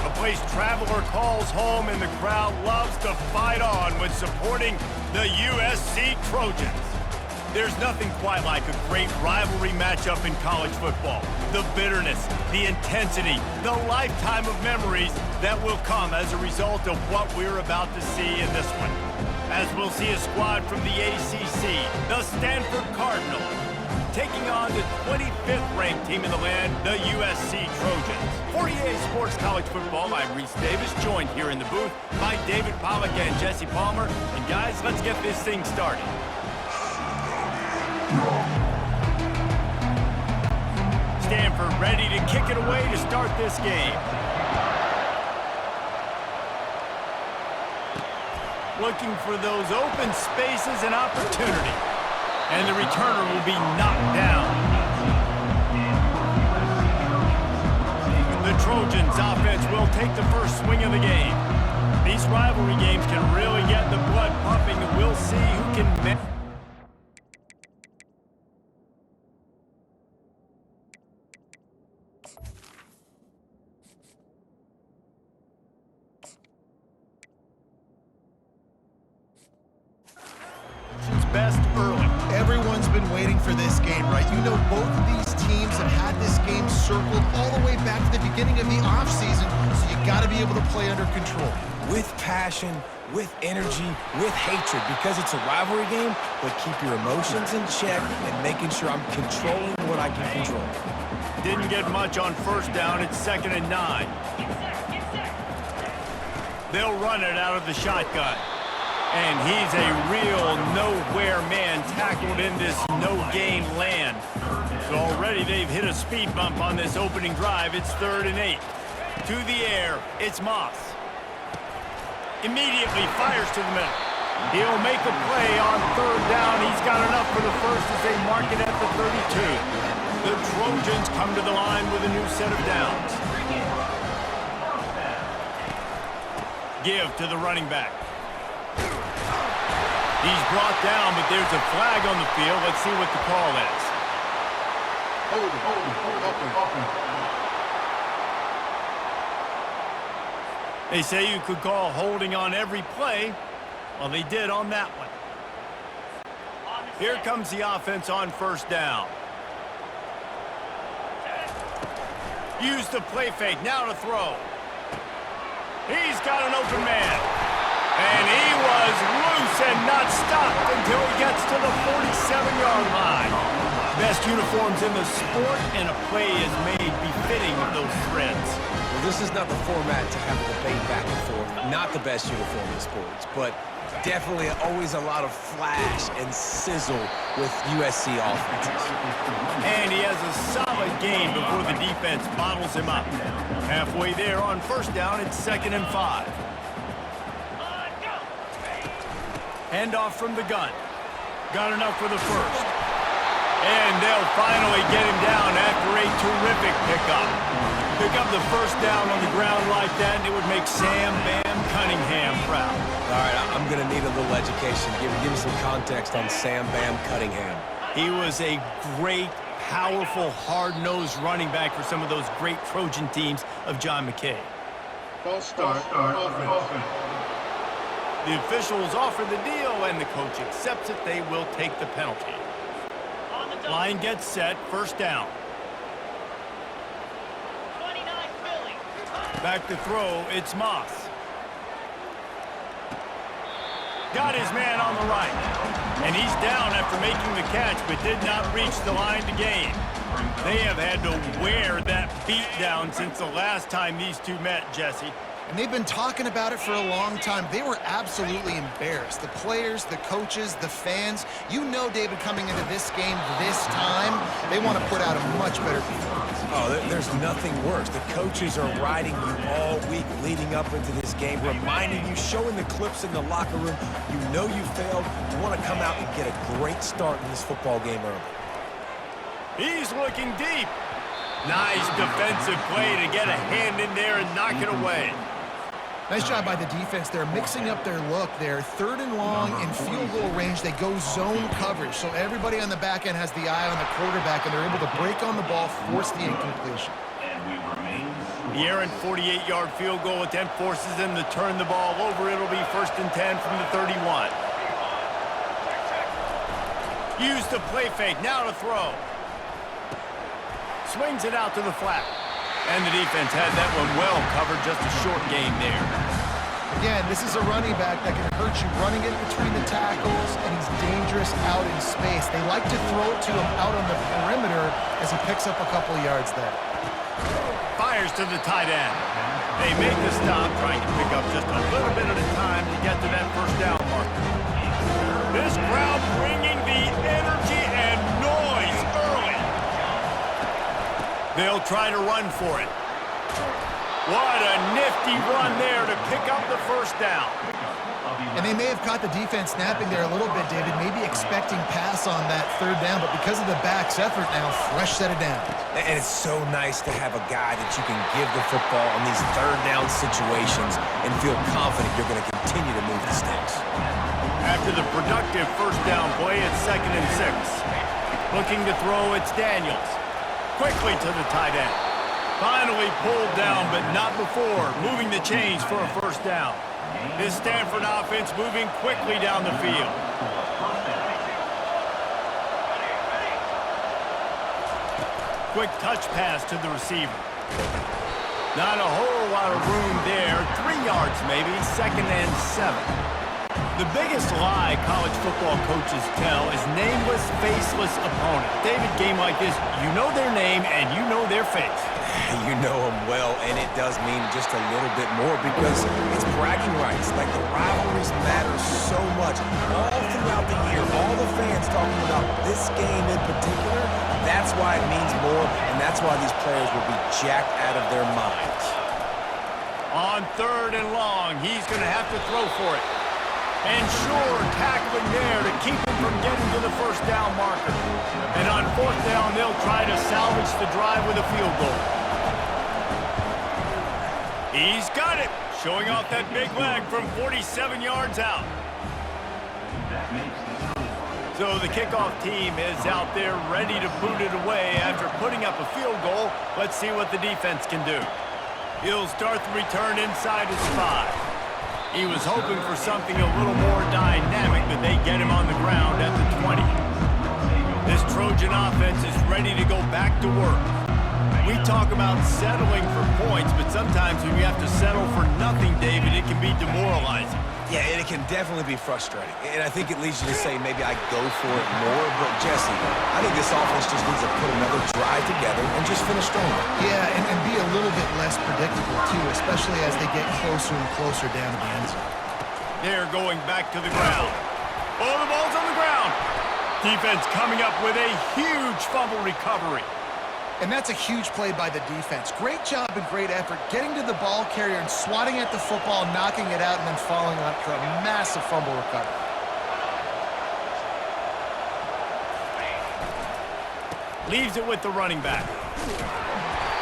A place Traveler calls home and the crowd loves to fight on when supporting the USC Trojans. There's nothing quite like a great rivalry matchup in college football. The bitterness, the intensity, the lifetime of memories that will come as a result of what we're about to see in this one. As we'll see a squad from the ACC, the Stanford Cardinals, taking on the 25th ranked team in the land, the USC Trojans. For EA Sports College Football, I'm Reese Davis, joined here in the booth by David Pollack and Jesse Palmer. And guys, let's get this thing started. Stanford ready to kick it away to start this game. Looking for those open spaces and opportunity. And the returner will be knocked down. The Trojans offense will take the first swing of the game. These rivalry games can really get the blood pumping, and we'll see who can... best early. Everyone's been waiting for this game, right? You know, both of these teams have had this game circled all the way back to the beginning of the offseason, so you got to be able to play under control. With passion, with energy, with hatred, because it's a rivalry game, but keep your emotions in check and making sure I'm controlling what I can control. Didn't get much on first down. It's 2nd and 9. They'll run it out of the shotgun. And he's a real nowhere man tackled in this no-gain land. So already they've hit a speed bump on this opening drive. It's 3rd and 8. To the air, it's Moss. Immediately fires to the middle. He'll make a play on 3rd down. He's got enough for the first as they mark it at the 32. The Trojans come to the line with a new set of downs. Give to the running back. He's brought down, but there's a flag on the field. Let's see what the call is. They say you could call holding on every play. Well, they did on that one. Here comes the offense on 1st down. Use the play fake, now to throw. He's got an open man. And he was loose and not stopped until he gets to the 47-yard line. Best uniforms in the sport, and a play is made befitting of those threads. Well, this is not the format to have a debate back and forth. Not the best uniform in sports, but definitely always a lot of flash and sizzle with USC offenses. And he has a solid gain before the defense bottles him up. Halfway there on 1st down, it's 2nd and 5. Handoff from the gun. Got enough for the first. And they'll finally get him down after a terrific pickup. Pick up the 1st down on the ground like that, and it would make Sam Bam Cunningham proud. All right, I'm going to need a little education. Give me some context on Sam Bam Cunningham. He was a great, powerful, hard-nosed running back for some of those great Trojan teams of John McKay. False start. The officials offer the deal, and the coach accepts it. They will take the penalty. Line gets set, 1st down. Back to throw, it's Moss. Got his man on the right. And he's down after making the catch, but did not reach the line to gain. They have had to wear that beat down since the last time these two met, Jesse. And they've been talking about it for a long time. They were absolutely embarrassed. The players, the coaches, the fans. You know, David, coming into this game this time, they want to put out a much better performance. Oh, there's nothing worse. The coaches are riding you all week leading up into this game, reminding you, showing the clips in the locker room. You know you failed. You want to come out and get a great start in this football game early. He's looking deep. Nice defensive play to get a hand in there and knock it away. Nice job by the defense. They're mixing up their look. They're 3rd and long in field goal range. They go zone coverage. So everybody on the back end has the eye on the quarterback, and they're able to break on the ball, force the incompletion. And we remain The errant 48-yard field goal attempt forces them to turn the ball over. It'll be 1st and 10 from the 31. Use the play fake, now to throw. Swings it out to the flat. And the defense had that one well covered, just a short game there. Again, this is a running back that can hurt you running it between the tackles, and he's dangerous out in space. They like to throw it to him out on the perimeter as he picks up a couple of yards there. Fires to the tight end. They make the stop, trying to pick up just a little bit at a time to get to that 1st down marker. This crowd bringing the energy and noise early. They'll try to run for it. What a nifty run there to pick up the 1st down. And they may have caught the defense snapping there a little bit, David, maybe expecting pass on that 3rd down, but because of the back's effort now, fresh set of downs. And it's so nice to have a guy that you can give the football in these 3rd down situations and feel confident you're going to continue to move the sticks. After the productive 1st down play, it's 2nd and 6. Looking to throw, it's Daniels. Quickly to the tight end. Finally pulled down, but not before. Moving the chains for a 1st down. This Stanford offense moving quickly down the field. Quick touch pass to the receiver. Not a whole lot of room there. 3 yards maybe, 2nd and 7. The biggest lie college football coaches tell is nameless, faceless opponent. David, game like this, you know their name and you know their face. You know them well, and it does mean just a little bit more because it's bragging rights. Like, the rivalries matter so much. All throughout the year, all the fans talking about this game in particular, that's why it means more, and that's why these players will be jacked out of their minds. On 3rd and long, he's going to have to throw for it. And sure, tackling there to keep him from getting to the 1st down marker. And on 4th down, they'll try to salvage the drive with a field goal. He's got it, showing off that big leg from 47 yards out. So the kickoff team is out there ready to boot it away after putting up a field goal. Let's see what the defense can do. He'll start the return inside his 5. He was hoping for something a little more dynamic, but they get him on the ground at the 20. This Trojan offense is ready to go back to work. We talk about settling for points, but sometimes when you have to settle for nothing, David, it can be demoralizing. Yeah, and it can definitely be frustrating. And I think it leads you to say maybe I go for it more. But, Jesse, I think this offense just needs to put another drive together and just finish stronger. Yeah, and be a little bit less predictable, too, especially as they get closer and closer down to the end zone. They're going back to the ground. Oh, the ball's on the ground. Defense coming up with a huge fumble recovery. And that's a huge play by the defense. Great job and great effort getting to the ball carrier and swatting at the football, knocking it out, and then following up for a massive fumble recovery. Leaves it with the running back.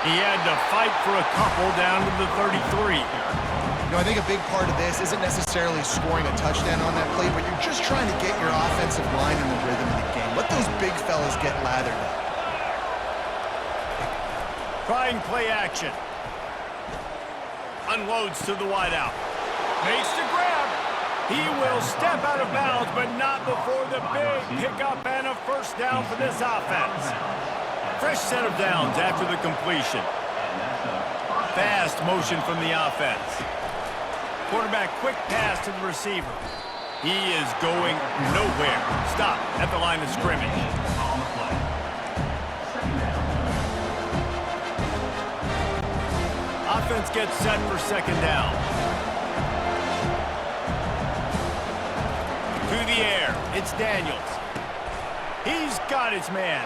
He had to fight for a couple down to the 33. You know, I think a big part of this isn't necessarily scoring a touchdown on that play, but you're just trying to get your offensive line in the rhythm of the game. Let those big fellas get lathered up. Trying play action. Unloads to the wideout. Makes the grab. He will step out of bounds, but not before the big pickup and a 1st down for this offense. Fresh set of downs after the completion. Fast motion from the offense. Quarterback quick pass to the receiver. He is going nowhere. Stop at the line of scrimmage. Offense gets set for 2nd down. To the air, it's Daniels. He's got his man.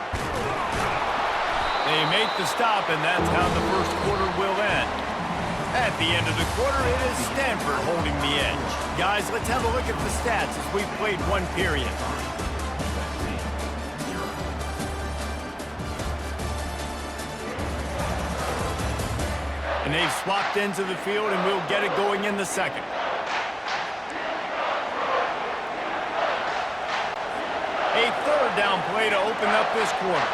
They make the stop, and that's how the 1st quarter will end. At the end of the quarter, it is Stanford holding the edge. Guys, let's have a look at the stats as we've played one period. And they've swapped ends of the field, and we'll get it going in the 2nd. A 3rd down play to open up this quarter.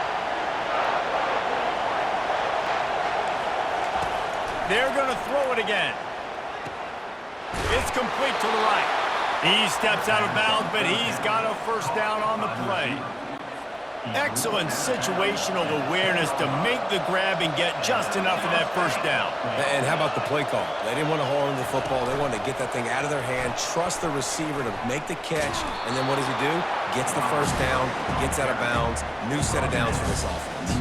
They're going to throw it again. It's complete to the right. He steps out of bounds, but he's got a first down on the play. Excellent situational awareness to make the grab and get just enough of that first down. And how about the play call? They didn't want to hold on to the football. They wanted to get that thing out of their hand, trust the receiver to make the catch, and then what does he do? Gets the first down, gets out of bounds, new set of downs for this offense.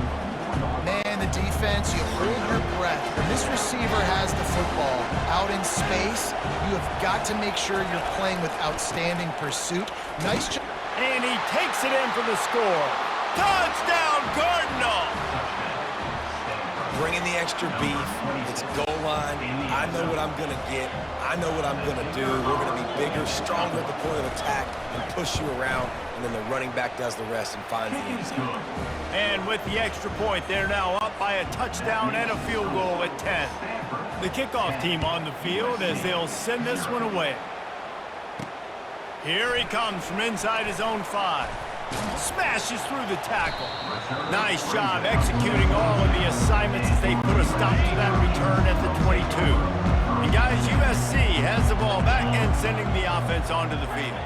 Man, the defense, you hold your breath. When this receiver has the football out in space, you have got to make sure you're playing with outstanding pursuit. Nice job. And he takes it in for the score. Touchdown, Cardinal! Bringing the extra beef. It's goal line. I know what I'm going to get. I know what I'm going to do. We're going to be bigger, stronger at the point of attack and push you around, and then the running back does the rest and finds the end zone. And with the extra point, they're now up by a touchdown and a field goal at 10. The kickoff team on the field as they'll send this one away. Here he comes from inside his own 5. Smashes through the tackle. Nice job executing all of the assignments as they put a stop to that return at the 22. And guys, USC has the ball back and sending the offense onto the field.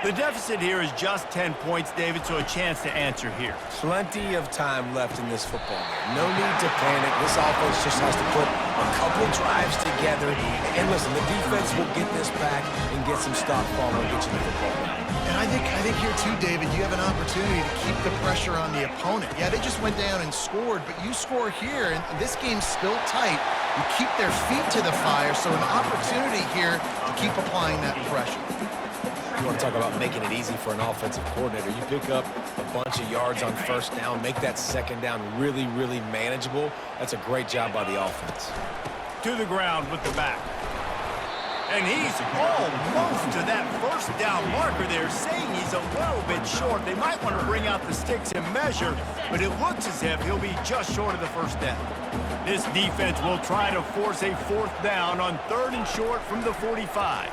The deficit here is just 10 points, David, so a chance to answer here. Plenty of time left in this football game. No need to panic. This offense just has to put a couple drives together. And listen, the defense will get this back and get some stop form and get you the football back. And I think here too, David, you have an opportunity to keep the pressure on the opponent. Yeah, they just went down and scored, but you score here, and this game's still tight. You keep their feet to the fire, so an opportunity here to keep applying that pressure. You want to talk about making it easy for an offensive coordinator. You pick up a bunch of yards on first down, make that second down really, really manageable. That's a great job by the offense. To the ground with the back. And he's almost to that first down marker there, saying he's a little bit short. They might want to bring out the sticks and measure, but it looks as if he'll be just short of the first down. This defense will try to force a 4th down on 3rd and short from the 45.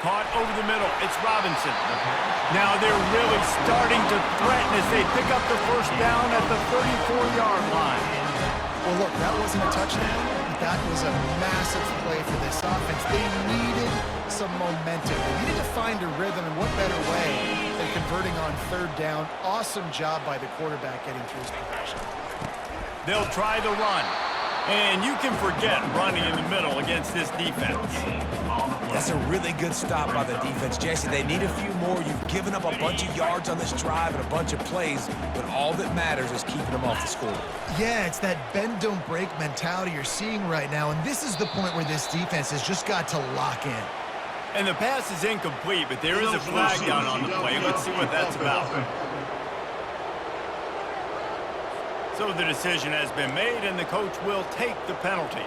Caught over the middle. It's Robinson. Now they're really starting to threaten as they pick up the first down at the 34-yard line. Well, look, that wasn't a touchdown, but that was a massive play for this offense. They needed some momentum. They needed to find a rhythm, and what better way than converting on 3rd down. Awesome job by the quarterback getting through his progression. They'll try the run. And you can forget running in the middle against this defense. That's a really good stop by the defense, Jesse. They need a few more. You've given up a bunch of yards on this drive and a bunch of plays, but all that matters is keeping them off the scoreboard. Yeah, it's that bend, don't break mentality you're seeing right now, and this is the point where this defense has just got to lock in. And the pass is incomplete, but there is a flag down on the play. Let's see what that's about. So the decision has been made, and the coach will take the penalty.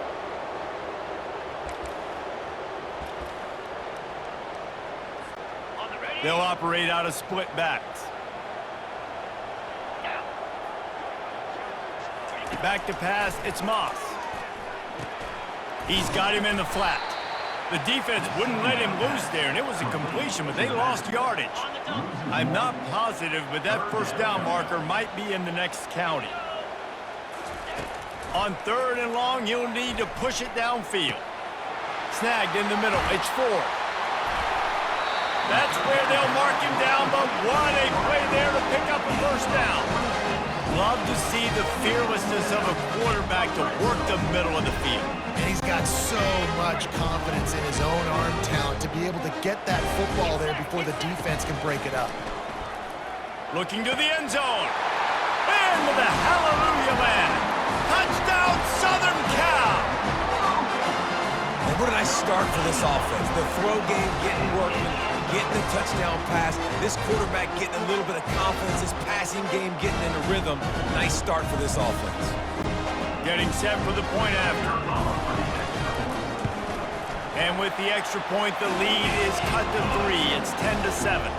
They'll operate out of split backs. Back to pass, it's Moss. He's got him in the flat. The defense wouldn't let him loose there, and it was a completion, but they lost yardage. I'm not positive, but that first down marker might be in the next county. On 3rd and long, you'll need to push it downfield. Snagged in the middle, it's 4. That's where they'll mark him down, but what a play there to pick up a first down. Love to see the fearlessness of a quarterback to work the middle of the field. And he's got so much confidence in his own arm talent to be able to get that football there before the defense can break it up. Looking to the end zone. And with a hallelujah land. Touchdown, Southern Cal! And what a nice start for this offense. The throw game getting working, getting the touchdown pass. This quarterback getting a little bit of confidence. This passing game getting in a rhythm. Nice start for this offense. Getting set for the point after. And with the extra point, the lead is cut to 3. It's 10-7.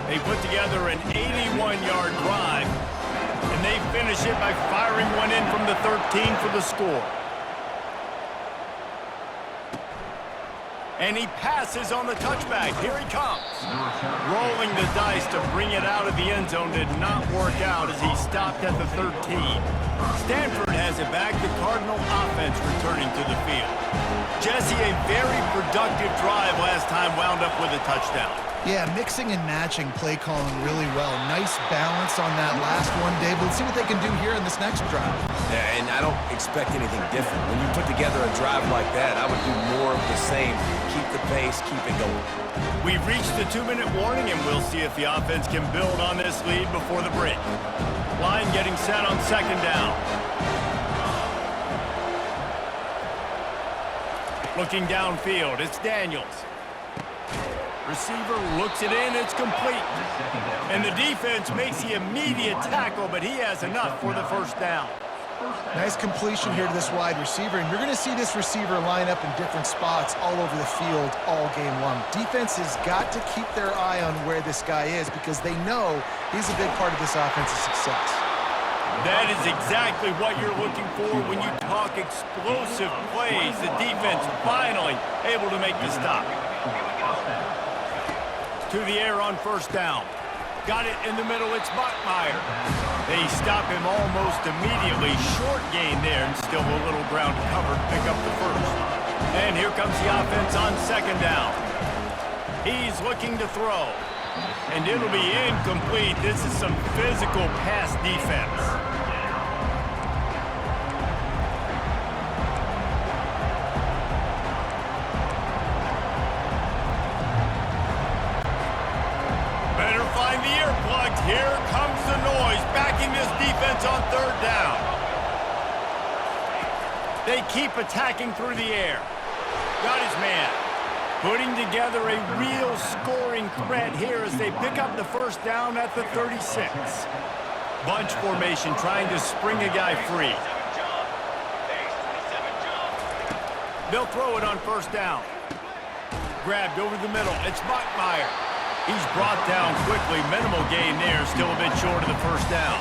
They put together an 81-yard drive. And they finish it by firing one in from the 13 for the score. And he passes on the touchback. Here he comes. Rolling the dice to bring it out of the end zone did not work out as he stopped at the 13. Stanford has it back. The Cardinal offense returning to the field. Jesse, a very productive drive last time wound up with a touchdown. Yeah, mixing and matching play calling really well. Nice balance on that last one, David. Let's see what they can do here in this next drive. Yeah, and I don't expect anything different. When you put together a drive like that, I would do more of the same. Keep the pace, keep it going. We've reached the 2-minute warning, and we'll see if the offense can build on this lead before the break. Line getting set on second down. Looking downfield, it's Daniels. Receiver looks it in, it's complete. And the defense makes the immediate tackle, but he has enough for the first down. Nice completion here to this wide receiver, and you're going to see this receiver line up in different spots all over the field all game long. Defense has got to keep their eye on where this guy is because they know he's a big part of this offense's success. That is exactly what you're looking for when you talk explosive plays. The defense finally able to make the stop. To the air on first down. Got it in the middle, it's Bachmeier. They stop him almost immediately. Short gain there and still a little ground to cover to pick up the first. And here comes the offense on second down. He's looking to throw. And it'll be incomplete. This is some physical pass defense. Here comes the noise, backing this defense on third down. They keep attacking through the air. Got his man. Putting together a real scoring threat here as they pick up the first down at the 36. Bunch formation trying to spring a guy free. They'll throw it on first down. Grabbed over the middle. It's Bachmeier. He's brought down quickly. Minimal gain there. Still a bit short of the first down.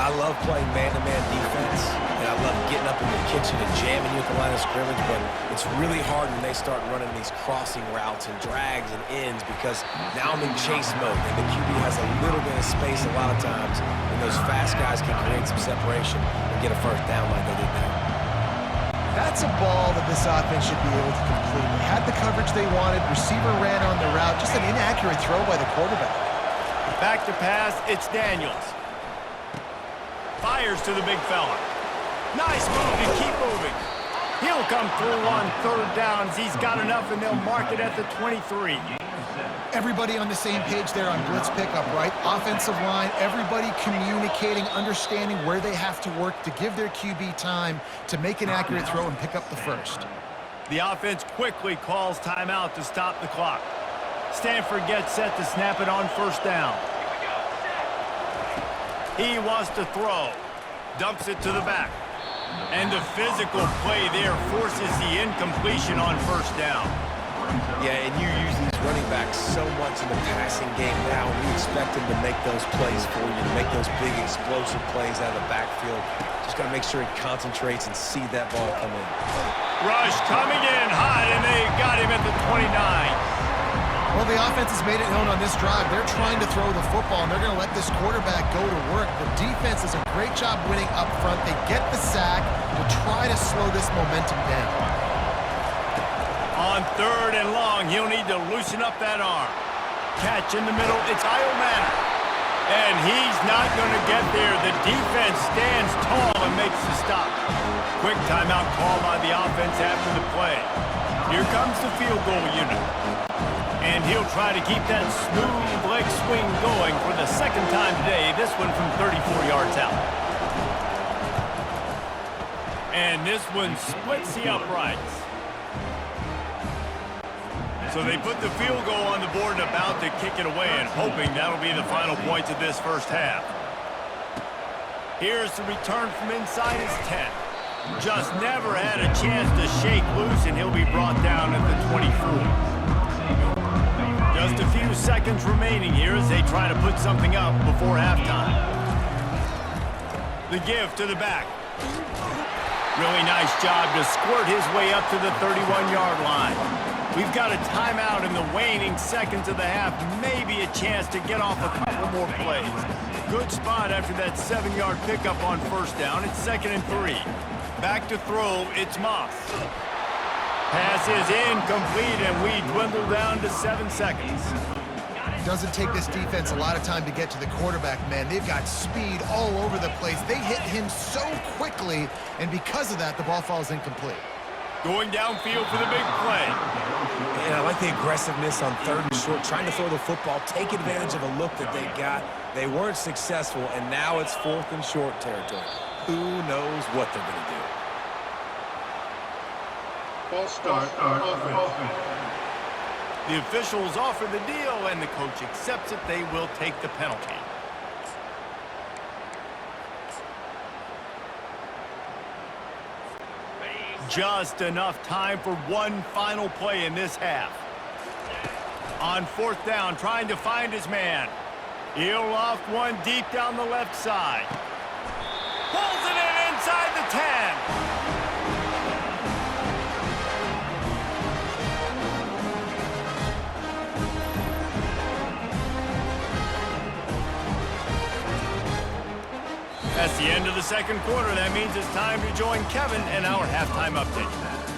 I love playing man-to-man defense, and I love getting up in the kitchen and jamming you at the line of scrimmage, but it's really hard when they start running these crossing routes and drags and ends because now I'm in chase mode, and the QB has a little bit of space a lot of times, and those fast guys can create some separation and get a first down like they did there. That's a ball that this offense should be able to complete. They had the coverage they wanted. Receiver ran on the route. Just an inaccurate throw by the quarterback. Back to pass, it's Daniels. Fires to the big fella. Nice move to keep moving. He'll come through on third downs. He's got enough, and they'll mark it at the 23. Everybody on the same page there on blitz pickup, right? Offensive line, everybody communicating, understanding where they have to work to give their QB time to make an accurate throw and pick up the first. The offense quickly calls timeout to stop the clock. Stanford gets set to snap it on first down. He wants to throw. Dumps it to the back. And the physical play there forces the incompletion on first down. Yeah, and you use these running backs so much in the passing game now, and you expect them to make those plays for you, to make those big explosive plays out of the backfield. Just got to make sure he concentrates and see that ball come in. Rush coming in hot, and they got him at the 29. Well, the offense has made it known on this drive. They're trying to throw the football, and they're going to let this quarterback go to work. The defense does a great job winning up front. They get the sack to try to slow this momentum down. On third and long, he'll need to loosen up that arm. Catch in the middle, it's Iomana. And he's not going to get there. The defense stands tall and makes the stop. Quick timeout call by the offense after the play. Here comes the field goal unit. And he'll try to keep that smooth leg swing going for the second time today. This one from 34 yards out. And this one splits the uprights. So they put the field goal on the board and about to kick it away and hoping that'll be the final points of this first half. Here's the return from inside his 10. Just never had a chance to shake loose, and he'll be brought down at the 24. Just a few seconds remaining here as they try to put something up before halftime. The give to the back. Really nice job to squirt his way up to the 31-yard line. We've got a timeout in the waning seconds of the half. Maybe a chance to get off a couple more plays. Good spot after that 7-yard pickup on first down. It's 2nd and 3. Back to throw, it's Moss. Pass is incomplete, and we dwindle down to 7 seconds. Doesn't take this defense a lot of time to get to the quarterback, man. They've got speed all over the place. They hit him so quickly, and because of that, the ball falls incomplete. Going downfield for the big play. And I like the aggressiveness on 3rd and short, trying to throw the football, take advantage of a look that they got. They weren't successful, and now it's 4th and short territory. Who knows what they're going to do? Ball start offense. The officials offer the deal, and the coach accepts it. They will take the penalty. Just enough time for one final play in this half. On 4th down, trying to find his man. He'll loft one deep down the left side. Pulls it in inside the 10. That's the end of the 2nd quarter. That means it's time to join Kevin in our halftime update.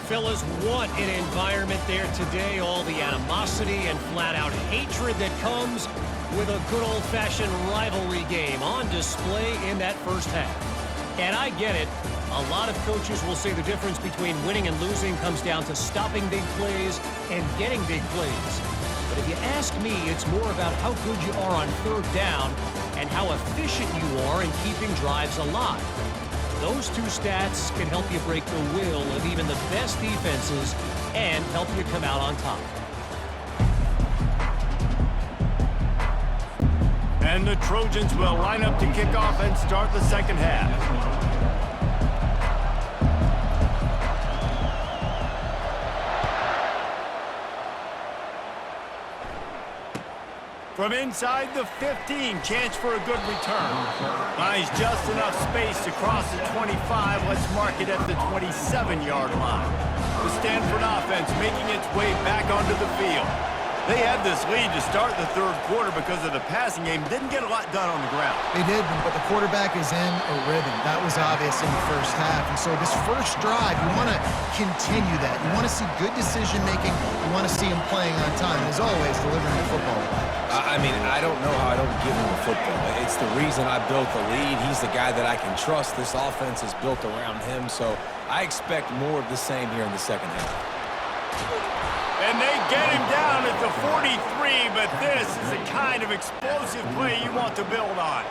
Fellas, what an environment there today. All the animosity and flat-out hatred that comes with a good old-fashioned rivalry game on display in that first half. And I get it. A lot of coaches will say the difference between winning and losing comes down to stopping big plays and getting big plays. But if you ask me, it's more about how good you are on 3rd down and how efficient you are in keeping drives alive. Those two stats can help you break the will of even the best defenses and help you come out on top. And the Trojans will line up to kick off and start the 2nd half. From inside the 15, chance for a good return. Finds just enough space to cross the 25. Let's mark it at the 27-yard line. The Stanford offense making its way back onto the field. They had this lead to start the 3rd quarter because of the passing game. Didn't get a lot done on the ground. They did, but the quarterback is in a rhythm. That was obvious in the first half. And so this first drive, you want to continue that. You want to see good decision-making. You want to see him playing on time. And as always, delivering the football. I mean, I don't know how I don't give him the football. It's the reason I built the lead. He's the guy that I can trust. This offense is built around him, so I expect more of the same here in the 2nd half. And they get him down at the 43, but this is the kind of explosive play you want to build on.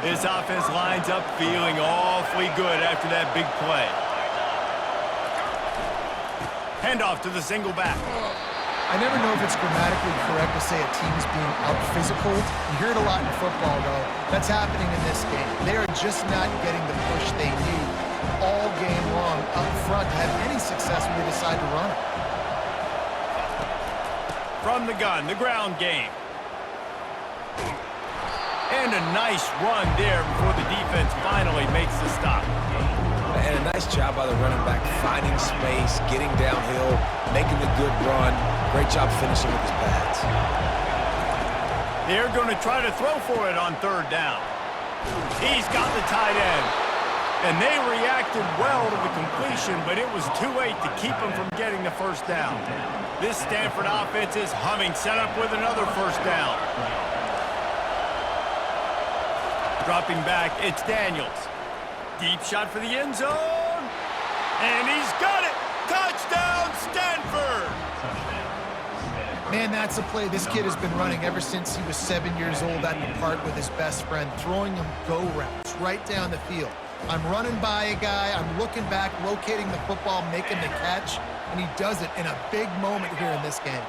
This offense lines up feeling awfully good after that big play. Handoff to the single back. I never know if it's grammatically correct to say a team's being out-physical. You hear it a lot in football, though. That's happening in this game. They are just not getting the push they need all game long up front to have any success when they decide to run it. From the gun, the ground game. And a nice run there before the defense finally makes the stop. And a nice job by the running back, finding space, getting downhill, making the good run. Great job finishing with his pads. They're going to try to throw for it on 3rd down. He's got the tight end. And they reacted well to the completion, but it was too late to keep them from getting the first down. This Stanford offense is humming, set up with another first down. Dropping back, it's Daniels. Deep shot for the end zone. And he's got it! Touchdown, Stanford! Man, that's a play this kid has been running ever since he was 7 years old at the park with his best friend, throwing him go routes right down the field. I'm running by a guy, I'm looking back, locating the football, making the catch, and he does it in a big moment here in this game.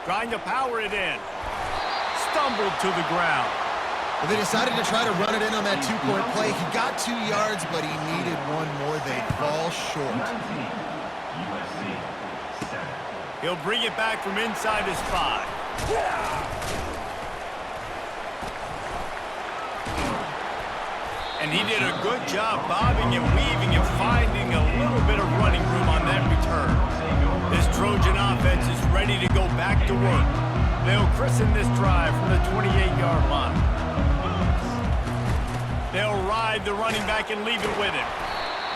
Trying to power it in. Stumbled to the ground. Well, they decided to try to run it in on that two-point play. He got 2 yards, but he needed one more. They fall short. He'll bring it back from inside his 5. And he did a good job bobbing and weaving and finding a little bit of running room on that return. This Trojan offense is ready to go back to work. They'll christen this drive from the 28-yard line. They'll ride the running back and leave it with him.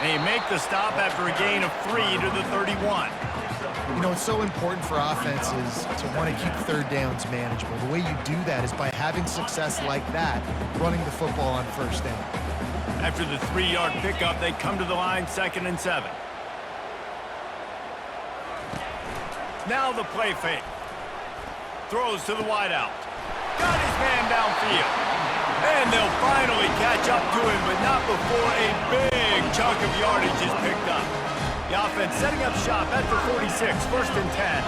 They make the stop after a gain of 3 to the 31. You know, it's so important for offenses to want to keep third downs manageable. The way you do that is by having success like that, running the football on first down. After the 3-yard pickup, they come to the line 2nd and 7. Now the play fake. Throws to the wideout. Got his man downfield. And they'll finally catch up to him, but not before a big chunk of yardage is picked up. The offense setting up shop at the 46, 1st and 10.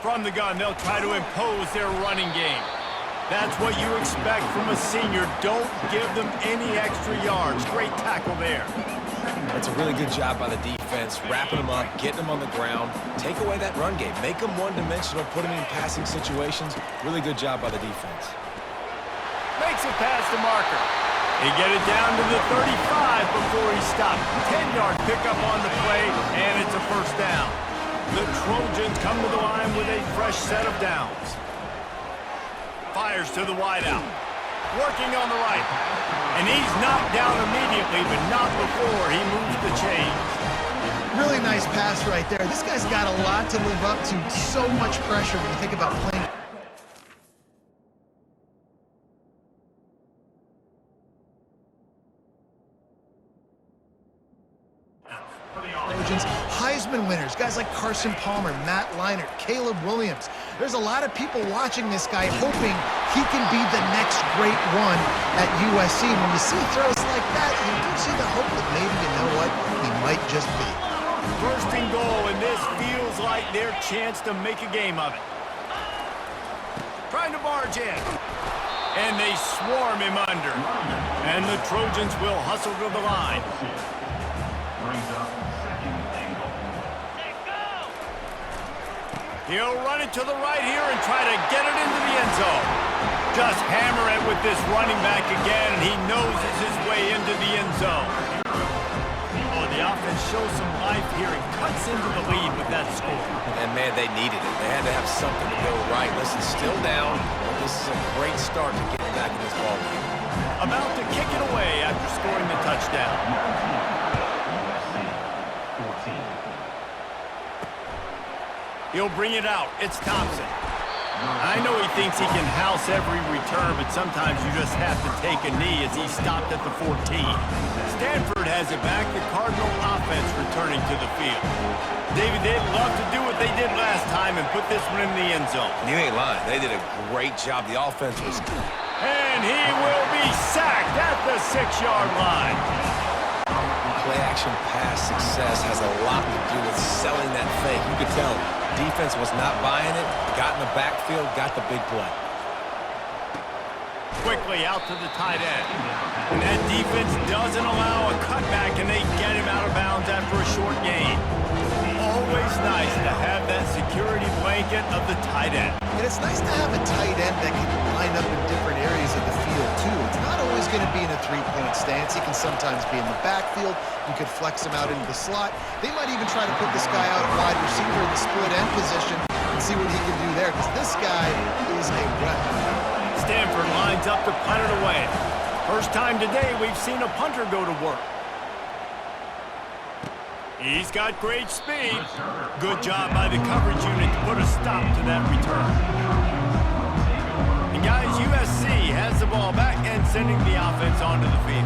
From the gun, they'll try to impose their running game. That's what you expect from a senior. Don't give them any extra yards. Great tackle there. That's a really good job by the defense, wrapping them up, getting them on the ground. Take away that run game. Make them one-dimensional, put them in passing situations. Really good job by the defense. Makes it past the marker. They get it down to the 35 before he stopped. 10-yard pickup on the play, and it's a 1st down. The Trojans come to the line with a fresh set of downs. Fires to the wideout. Working on the right. And he's knocked down immediately, but not before he moves the chains. Really nice pass right there. This guy's got a lot to live up to. So much pressure when you think about playing. Heisman winners, guys like Carson Palmer, Matt Leinart, Caleb Williams. There's a lot of people watching this guy hoping he can be the next great one at USC. And when you see throws like that, you do see the hope that maybe, you know what, he might just be. 1st and goal, and this feels like their chance to make a game of it. Trying to barge in. And they swarm him under. And the Trojans will hustle to the line. He'll run it to the right here and try to get it into the end zone. Just hammer it with this running back again, and he noses his way into the end zone. Oh, the offense shows some life here and cuts into the lead with that score. And, man, they needed it. They had to have something to go right. Listen, still down, but this is a great start to getting back in this ball game. About to kick it away after scoring the touchdown. He'll bring it out. It's Thompson. I know he thinks he can house every return, but sometimes you just have to take a knee as he stopped at the 14. Stanford has it back. The Cardinal offense returning to the field. David, they'd love to do what they did last time and put this one in the end zone. You ain't lying. They did a great job. The offense was good. And he will be sacked at the 6-yard line. Play-action pass success has a lot to do with selling that fake. You could tell defense was not buying it, got in the backfield, got the big play. Quickly out to the tight end. And that defense doesn't allow a cutback, and they get him out of bounds after a short gain. Always nice to have that security blanket of the tight end. And it's nice to have a tight end that can line up in different areas of the field, too. It's not always going to be in a three-point stance. He can sometimes be in the backfield. You could flex him out into the slot. They might even try to put this guy out at wide receiver in the split end position and see what he can do there, because this guy is a weapon. Stanford lines up to punt it away. First time today we've seen a punter go to work. He's got great speed. Good job by the coverage unit to put a stop to that return. And guys, USC has the ball back and sending the offense onto the field.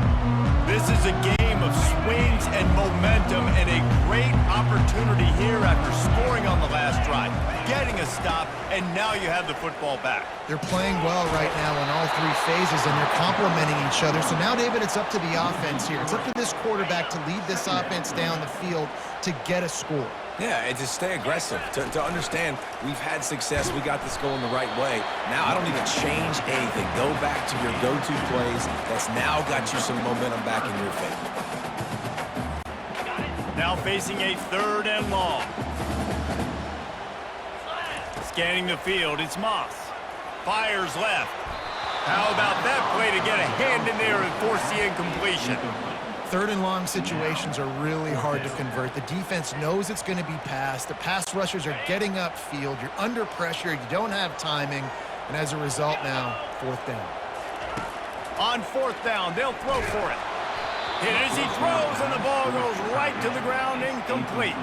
This is a game of swings and momentum and a great opportunity here after scoring on the last drive, getting a stop, and now you have the football back. They're playing well right now in all three phases, and they're complementing each other. So now, David, it's up to the offense here. It's up to this quarterback to lead this offense down the field to get a score. Yeah, and to stay aggressive, to understand we've had success, we got this going the right way. Now I don't need to change anything. Go back to your go-to plays. That's now got you some momentum back in your favor. Now facing a 3rd and long. Scanning the field, it's Moss. Fires left. How about that play to get a hand in there and force the incompletion? Third and long situations are really hard to convert. The defense knows it's going to be passed. The pass rushers are getting upfield. You're under pressure. You don't have timing. And as a result now, fourth down. On fourth down, they'll throw for it. Hit as he throws, and the ball goes right to the ground, incomplete.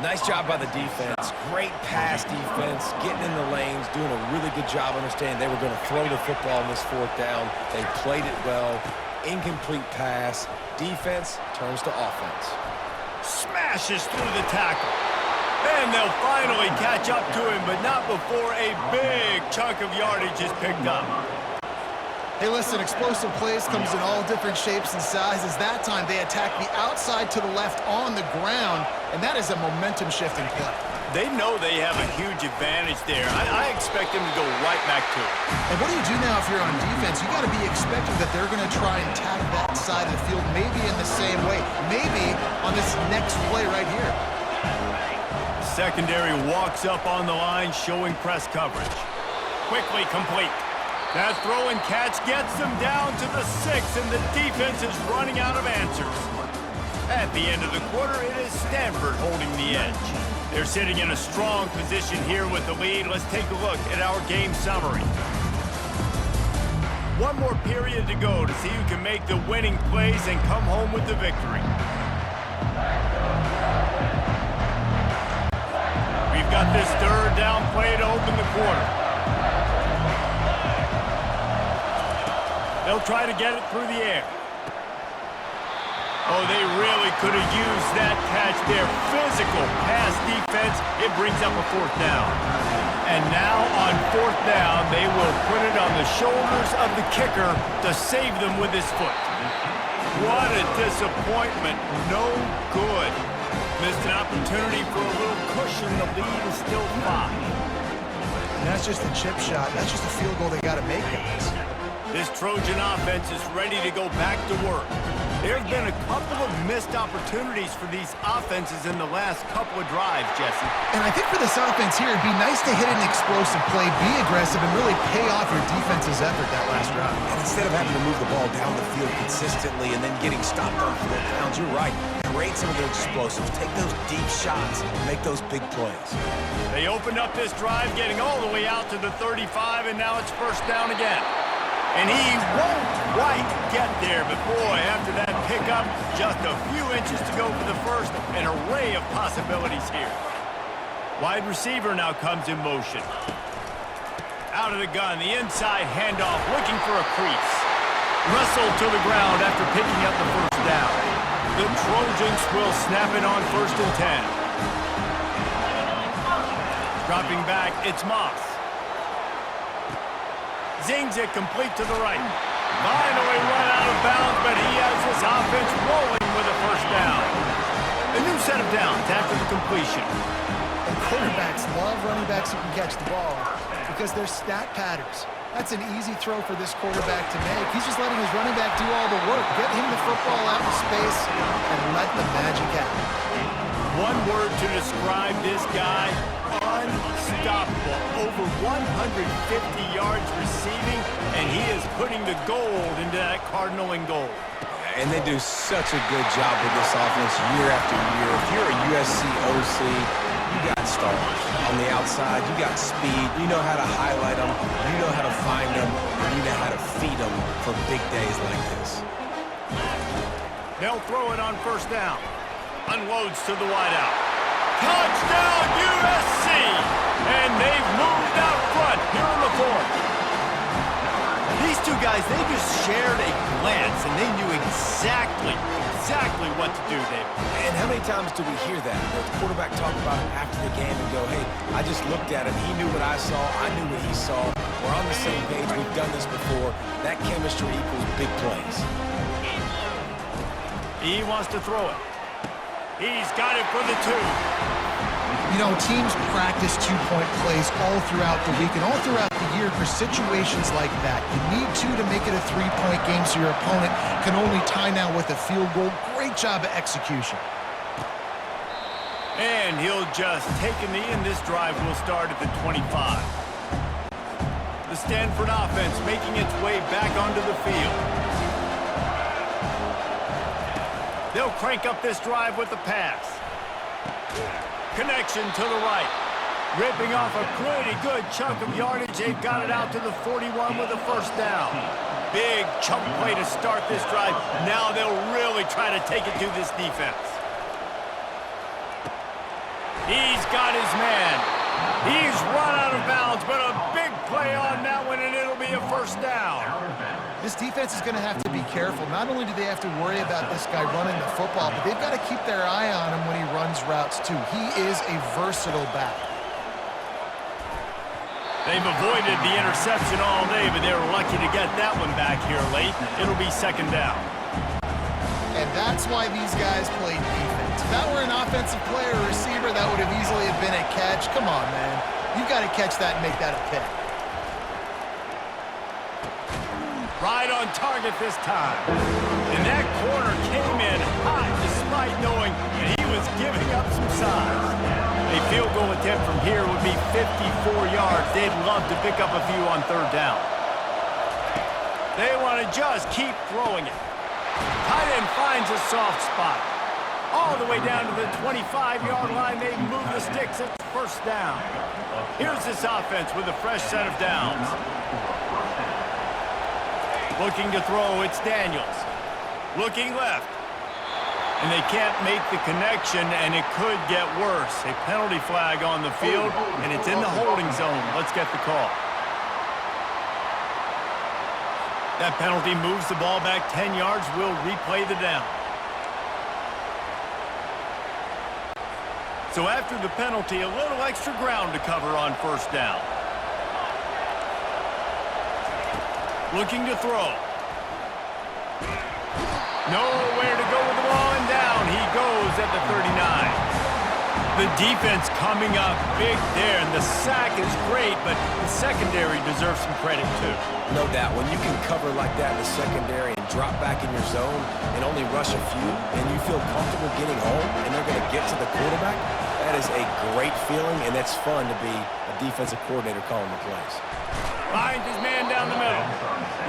Nice job by the defense. Great pass defense, getting in the lanes, doing a really good job understanding they were going to throw the football on this fourth down. They played it well. Incomplete pass. Defense turns to offense. Smashes through the tackle. And they'll finally catch up to him, but not before a big chunk of yardage is picked up. Hey, listen, explosive plays comes in all different shapes and sizes. That time they attack the outside to the left on the ground, and that is a momentum-shifting play. They know they have a huge advantage there. I expect them to go right back to it. And what do you do now if you're on defense? You got to be expecting that they're going to try and tack that side of the field, maybe in the same way, maybe on this next play right here. Secondary walks up on the line, showing press coverage. Quickly complete. That throw and catch gets them down to the 6, and the defense is running out of answers. At the end of the quarter, it is Stanford holding the edge. They're sitting in a strong position here with the lead. Let's take a look at our game summary. One more period to go to see who can make the winning plays and come home with the victory. We've got this third down play to open the quarter. They'll try to get it through the air. Oh, they really could have used that catch there. Physical pass defense. It brings up a fourth down. And now on fourth down, they will put it on the shoulders of the kicker to save them with his foot. What a disappointment. No good. Missed an opportunity for a little cushion. The lead is still 5. And that's just a chip shot. That's just a field goal they got to make, guys. This Trojan offense is ready to go back to work. There have been a couple of missed opportunities for these offenses in the last couple of drives, Jesse. And I think for this offense here, it'd be nice to hit an explosive play, be aggressive, and really pay off your defense's effort that last drive. And instead of having to move the ball down the field consistently and then getting stopped on fourth downs, you're right. Create some of those explosives. Take those deep shots. Make those big plays. They opened up this drive, getting all the way out to the 35, and now it's first down again. And he won't quite get there, but boy, after that pickup, just a few inches to go for the first. An array of possibilities here. Wide receiver now comes in motion. Out of the gun, the inside handoff, looking for a crease. Wrestled to the ground after picking up the first down. The Trojans will snap it on 1st and 10. Dropping back, it's Moss. Zings it complete to the right. Finally run out of bounds, but he has his offense rolling with a first down. A new set of downs after the completion. And quarterbacks love running backs who can catch the ball because they're stat patterns. That's an easy throw for this quarterback to make. He's just letting his running back do all the work. Get him the football out in space and let the magic happen. One word to describe this guy: unstoppable. Over 150 yards receiving, and he is putting the gold into that Cardinal and gold. And they do such a good job with this offense year after year. If you're a USC OC, you got stars. On the outside, you got speed. You know how to highlight them. You know how to find them. And you know how to feed them for big days like this. They'll throw it on first down. Unloads to the wideout. Touchdown USC! And they've moved out front here in the fourth. These two guys, they just shared a glance, and they knew exactly what to do, David. And how many times do we hear that? The quarterback talk about it after the game and go, hey, I just looked at him. He knew what I saw. I knew what he saw. We're on the same page. We've done this before. That chemistry equals big plays. He wants to throw it. He's got it for the 2. You know, teams practice two-point plays all throughout the week and all throughout the year for situations like that. You need 2 to make it a 3-point game so your opponent can only tie now with a field goal. Great job of execution. And he'll just take a knee, and this drive will start at the 25. The Stanford offense making its way back onto the field. They'll crank up this drive with the pass. Connection to the right. Ripping off a pretty good chunk of yardage. They've got it out to the 41 with a first down. Big chunk play to start this drive. Now they'll really try to take it to this defense. He's got his man. He's run out of bounds, but a big play on that one, and it'll be a first down. This defense is going to have to be careful. Not only do they have to worry about this guy running the football, but they've got to keep their eye on him when he runs routes, too. He is a versatile back. They've avoided the interception all day, but they were lucky to get that one back here late. It'll be second down. And that's why these guys play defense. If that were an offensive player or receiver, that would have easily have been a catch. Come on, man. You've got to catch that and make that a pick. Right on target this time. And that corner came in hot despite knowing that he was giving up some size. A field goal attempt from here would be 54 yards. They'd love to pick up a few on third down. They want to just keep throwing it. Tight end finds a soft spot. All the way down to the 25-yard line. They move the sticks at first down. Here's this offense with a fresh set of downs. Looking to throw, it's Daniels. Looking left. And they can't make the connection, and it could get worse. A penalty flag on the field, and it's in the holding zone. Let's get the call. That penalty moves the ball back 10 yards. We'll replay the down. So after the penalty, a little extra ground to cover on first down. Looking to throw. Nowhere to go with the ball, and down he goes at the 39. The defense coming up big there, and the sack is great, but the secondary deserves some credit too. No doubt, when you can cover like that in the secondary and drop back in your zone and only rush a few, and you feel comfortable getting home, and they're going to get to the quarterback, that is a great feeling, and it's fun to be a defensive coordinator calling the plays. Finds his man down the middle.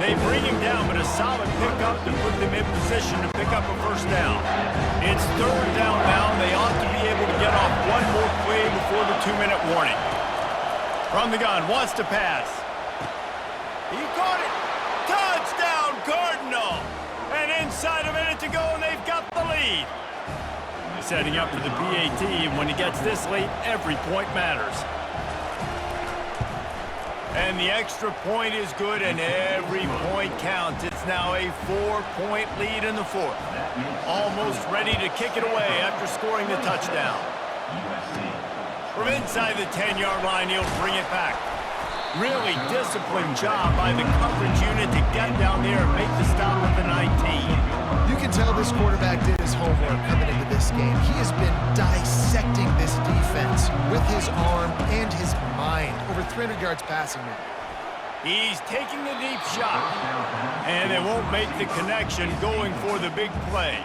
They bring him down, but a solid pickup to put them in position to pick up a first down. It's third down now. They ought to be able to get off one more play before the 2-minute warning. From the gun, wants to pass. He caught it. Touchdown, Cardinal. And inside a minute to go, and they've got the lead. Setting up for the PAT, and when he gets this late, every point matters. And the extra point is good, and every point counts. It's now a 4-point lead in the fourth. Almost ready to kick it away after scoring the touchdown. From inside the 10-yard line, he'll bring it back. Really disciplined job by the coverage unit to get down there and make the stop at the 19. You can tell this quarterback did his homework coming into this game. He has been dissecting this defense with his arm and his mind. Over 300 yards passing now. He's taking the deep shot. And they won't make the connection going for the big play.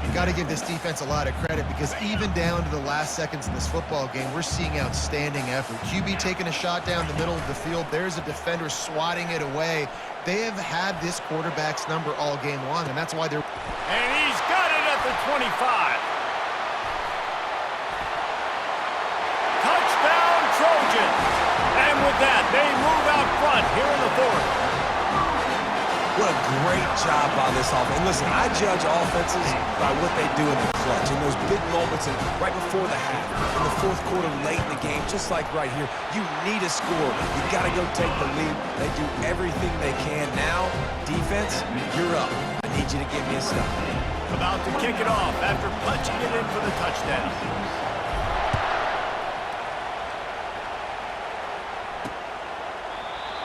You got to give this defense a lot of credit because even down to the last seconds in this football game, we're seeing outstanding effort. QB taking a shot down the middle of the field. There's a defender swatting it away. They have had this quarterback's number all game long, and that's why they're... And he's got it at the 25. Touchdown, Trojans. And with that, they move out front here in the fourth. What a great job by this offense. And listen, I judge offenses by what they do in the clutch, in those big moments and right before the half, in the fourth quarter, late in the game, just like right here. You need a score. You got to go take the lead. They do everything they can. Now, defense, you're up. I need you to give me a stop. About to kick it off after punching it in for the touchdown.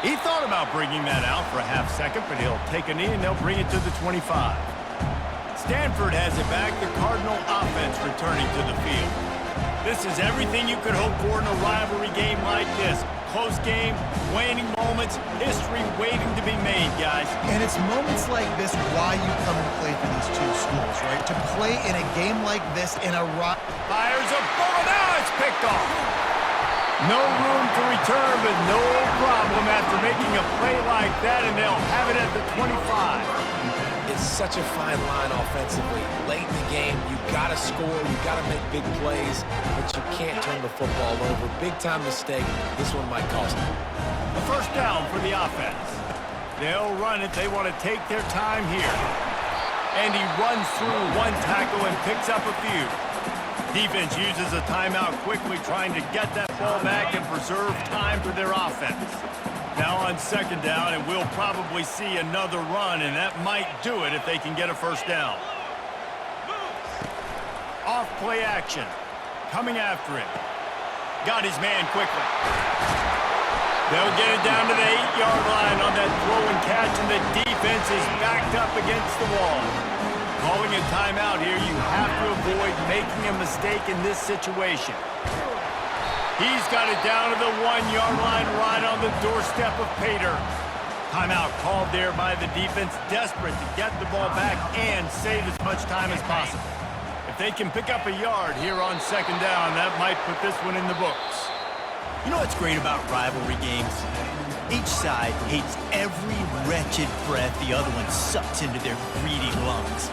He thought about bringing that out for a half second, but he'll take a knee and they'll bring it to the 25. Stanford has it back. The Cardinal offense returning to the field. This is everything you could hope for in a rivalry game like this. Close game, waning moments, history waiting to be made, guys. And it's moments like this why you come and play for these two schools, right? To play in a game like this in a rock. Fires a bullet. Now it's picked off. No room to return, but no problem after making a play like that, and they'll have it at the 25. It's such a fine line offensively. Late in the game, you got to score, you got to make big plays, but you can't turn the football over. Big-time mistake. This one might cost them. A first down for the offense. They'll run it. They want to take their time here. And he runs through one tackle and picks up a few. Defense uses a timeout quickly, trying to get that ball back and preserve time for their offense. Now on second down, and we'll probably see another run, and that might do it if they can get a first down. Off play action. Coming after him. Got his man quickly. They'll get it down to the 8-yard line on that throw and catch, and the defense is backed up against the wall. Calling a timeout here, you have to avoid making a mistake in this situation. He's got it down to the 1-yard line right on the doorstep of Pater. Timeout called there by the defense, desperate to get the ball back and save as much time as possible. If they can pick up a yard here on second down, that might put this one in the books. You know what's great about rivalry games? Each side hates every wretched breath the other one sucks into their greedy lungs.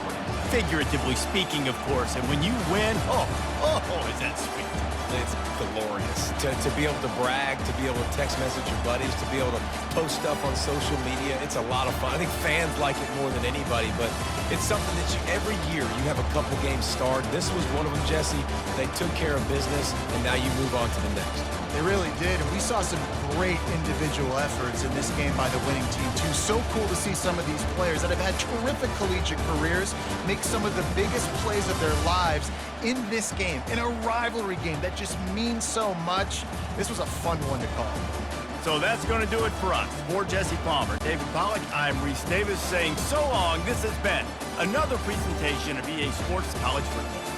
Figuratively speaking, of course, and when you win, oh, is that sweet. It's glorious. To be able to brag, to be able to text message your buddies, to be able to post stuff on social media, it's a lot of fun. I think fans like it more than anybody, but it's something that every year you have a couple games starred. This was one of them, Jesse. They took care of business, and now you move on to the next. They really did, and we saw some great individual efforts in this game by the winning team, too. So cool to see some of these players that have had terrific collegiate careers make some of the biggest plays of their lives in this game, in a rivalry game that just means so much. This was a fun one to call. So that's going to do it for us. For Jesse Palmer, David Pollack, I'm Reese Davis saying so long. This has been another presentation of EA Sports College Football.